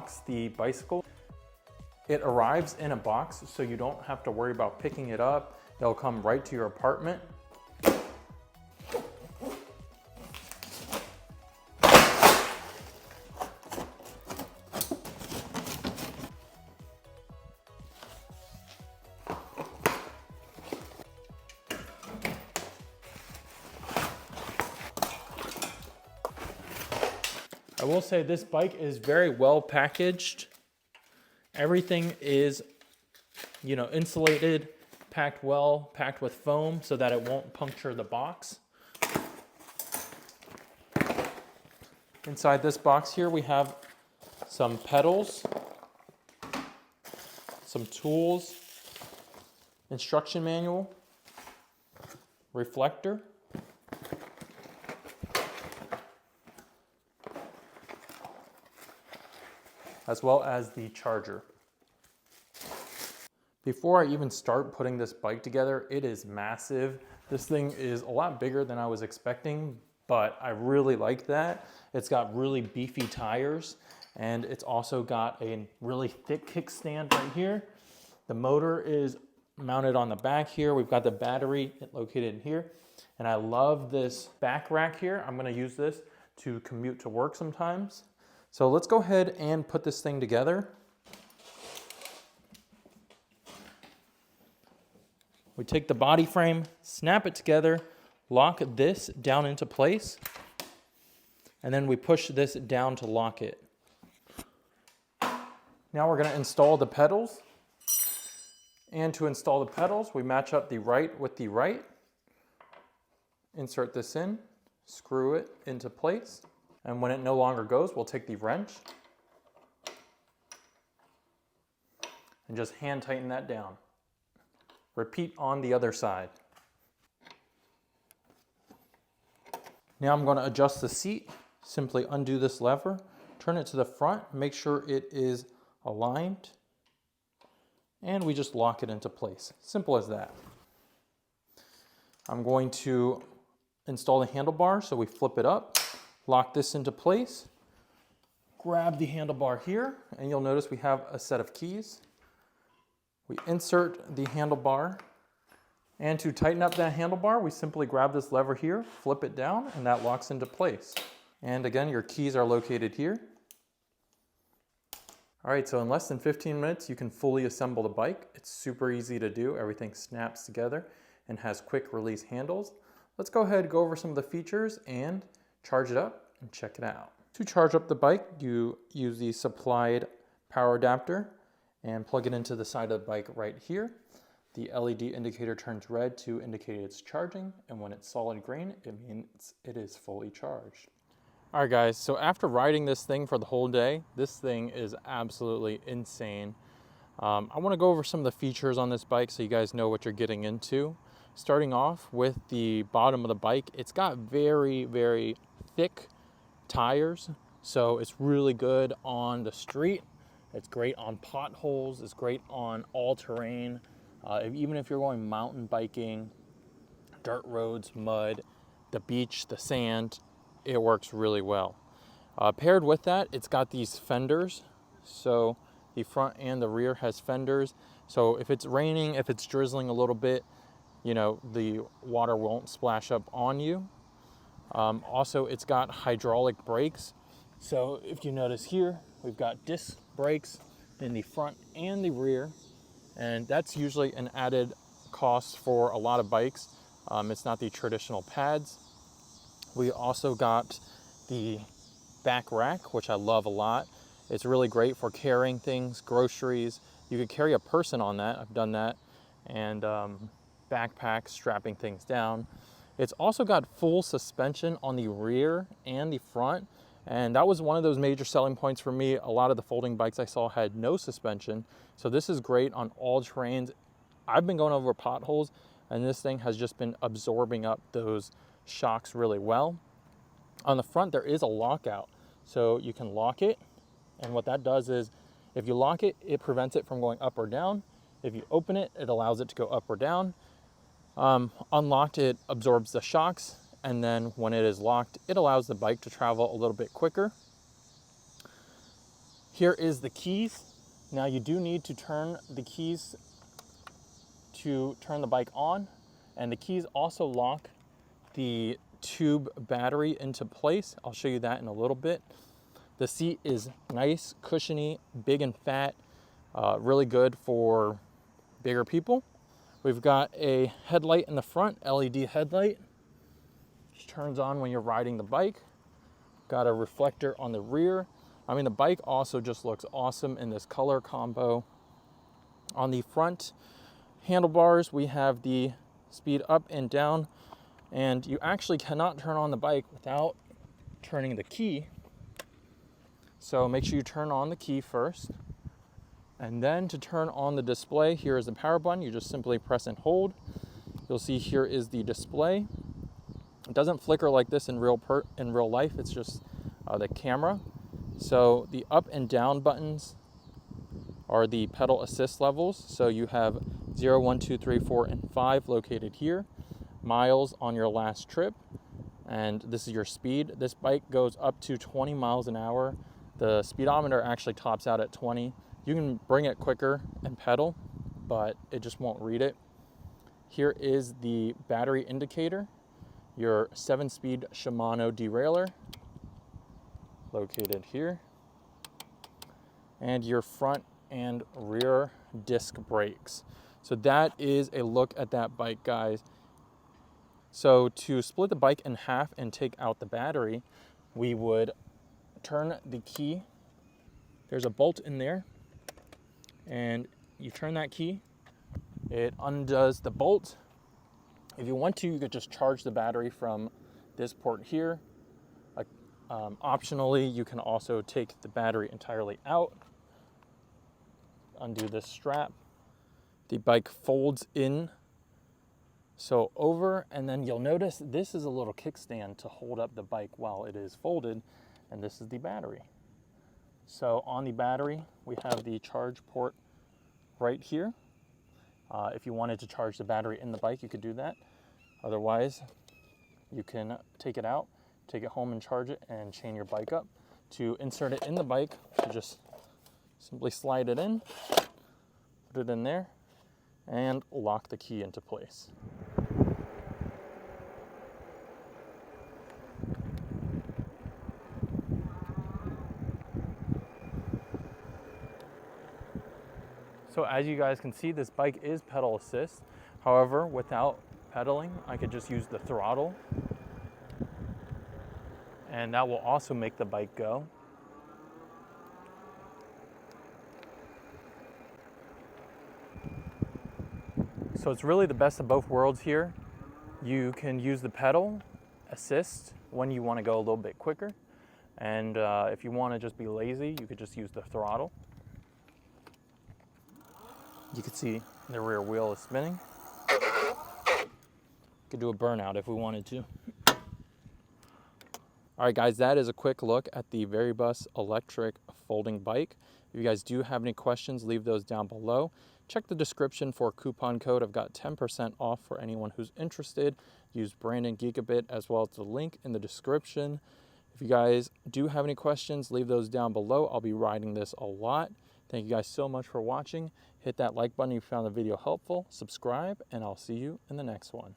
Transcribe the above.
unbox the bicycle. It arrives in a box, so you don't have to worry about picking it up. It'll come right to your apartment. I will say this bike is very well packaged. Everything is, insulated, packed well, packed with foam so that it won't puncture the box. Inside this box here, we have some pedals, some tools, instruction manual, reflector, as well as the charger. Before I even start putting this bike together, it is massive. This thing is a lot bigger than I was expecting, but I really like that. It's got really beefy tires, and it's also got a really thick kickstand right here. The motor is mounted on the back here. We've got the battery located in here. And I love this back rack here. I'm gonna use this to commute to work sometimes. So let's go ahead and put this thing together. We take the body frame, snap it together, lock this down into place, and then we push this down to lock it. Now we're going to install the pedals. And to install the pedals, we match up the right with the right. Insert this in, screw it into place. And when it no longer goes, we'll take the wrench and just hand tighten that down. Repeat on the other side. Now I'm going to adjust the seat. Simply undo this lever, turn it to the front, make sure it is aligned, and we just lock it into place. Simple as that. I'm going to install the handlebar, so we flip it up, lock this into place, grab the handlebar here, and you'll notice we have a set of keys. We insert the handlebar, and to tighten up that handlebar, we simply grab this lever here, flip it down, and that locks into place. And again, your keys are located here. All right, so in less than 15 minutes, you can fully assemble the bike. It's super easy to do. Everything snaps together and has quick release handles. Let's go ahead and go over some of the features and charge it up and check it out. To charge up the bike, you use the supplied power adapter and plug it into the side of the bike right here. The LED indicator turns red to indicate it's charging, and when it's solid green, it means it is fully charged. All right, guys, so after riding this thing for the whole day, this thing is absolutely insane. I want to go over some of the features on this bike so you guys know what you're getting into. Starting off with the bottom of the bike, it's got very, very thick tires, so it's really good on the street. It's great on potholes, it's great on all-terrain. Even if you're going mountain biking, dirt roads, mud, the beach, the sand, it works really well. Paired with that, it's got these fenders. So the front and the rear has fenders. So if it's raining, if it's drizzling a little bit, the water won't splash up on you. Also, it's got hydraulic brakes. So if you notice here, we've got disc brakes in the front and the rear. And that's usually an added cost for a lot of bikes. It's not the traditional pads. We also got the back rack, which I love a lot. It's really great for carrying things, groceries. You could carry a person on that. I've done that. And backpacks, strapping things down. It's also got full suspension on the rear and the front. And that was one of those major selling points for me. A lot of the folding bikes I saw had no suspension. So this is great on all terrains. I've been going over potholes, and this thing has just been absorbing up those shocks really well. On the front, there is a lockout. So you can lock it. And what that does is, if you lock it, it prevents it from going up or down. If you open it, it allows it to go up or down. Unlocked, it absorbs the shocks. And then when it is locked, it allows the bike to travel a little bit quicker. Here is the keys. Now you do need to turn the keys to turn the bike on, and the keys also lock the tube battery into place. I'll show you that in a little bit. The seat is nice, cushiony, big and fat, really good for bigger people. We've got a headlight in the front, LED headlight, which turns on when you're riding the bike. Got a reflector on the rear. I mean, the bike also just looks awesome in this color combo. On the front handlebars, we have the speed up and down, and you actually cannot turn on the bike without turning the key. So make sure you turn on the key first. And then to turn on the display, here is the power button. You just simply press and hold. You'll see here is the display. It doesn't flicker like this in real life. It's just the camera. So the up and down buttons are the pedal assist levels. So you have 0, 1, 2, 3, 4, and 5 located here. Miles on your last trip. And this is your speed. This bike goes up to 20 miles an hour. The speedometer actually tops out at 20. You can bring it quicker and pedal, but it just won't read it. Here is the battery indicator. Your 7-speed Shimano derailleur, located here. And your front and rear disc brakes. So that is a look at that bike, guys. So to split the bike in half and take out the battery, we would turn the key. There's a bolt in there, and you turn that key, it undoes the bolt. If you want to, you could just charge the battery from this port here. Optionally, you can also take the battery entirely out, undo this strap. The bike folds in so over, and then you'll notice this is a little kickstand to hold up the bike while it is folded, and this is the battery. So on the battery, we have the charge port right here. If you wanted to charge the battery in the bike, you could do that. Otherwise, you can take it out, take it home and charge it, and chain your bike up. To insert it in the bike, you just simply slide it in, put it in there, and lock the key into place. So as you guys can see, this bike is pedal assist. However, without pedaling, I could just use the throttle, and that will also make the bike go. So it's really the best of both worlds here. You can use the pedal assist when you want to go a little bit quicker, and if you want to just be lazy, you could just use the throttle. You can see the rear wheel is spinning. Could do a burnout if we wanted to. All right, guys, that is a quick look at the Viribus electric folding bike. If you guys do have any questions, leave those down below. Check the description for a coupon code. I've got 10% off for anyone who's interested. Use Brandon Geekabit as well as the link in the description. If you guys do have any questions, leave those down below. I'll be riding this a lot. Thank you guys so much for watching. Hit that like button if you found the video helpful, subscribe, and I'll see you in the next one.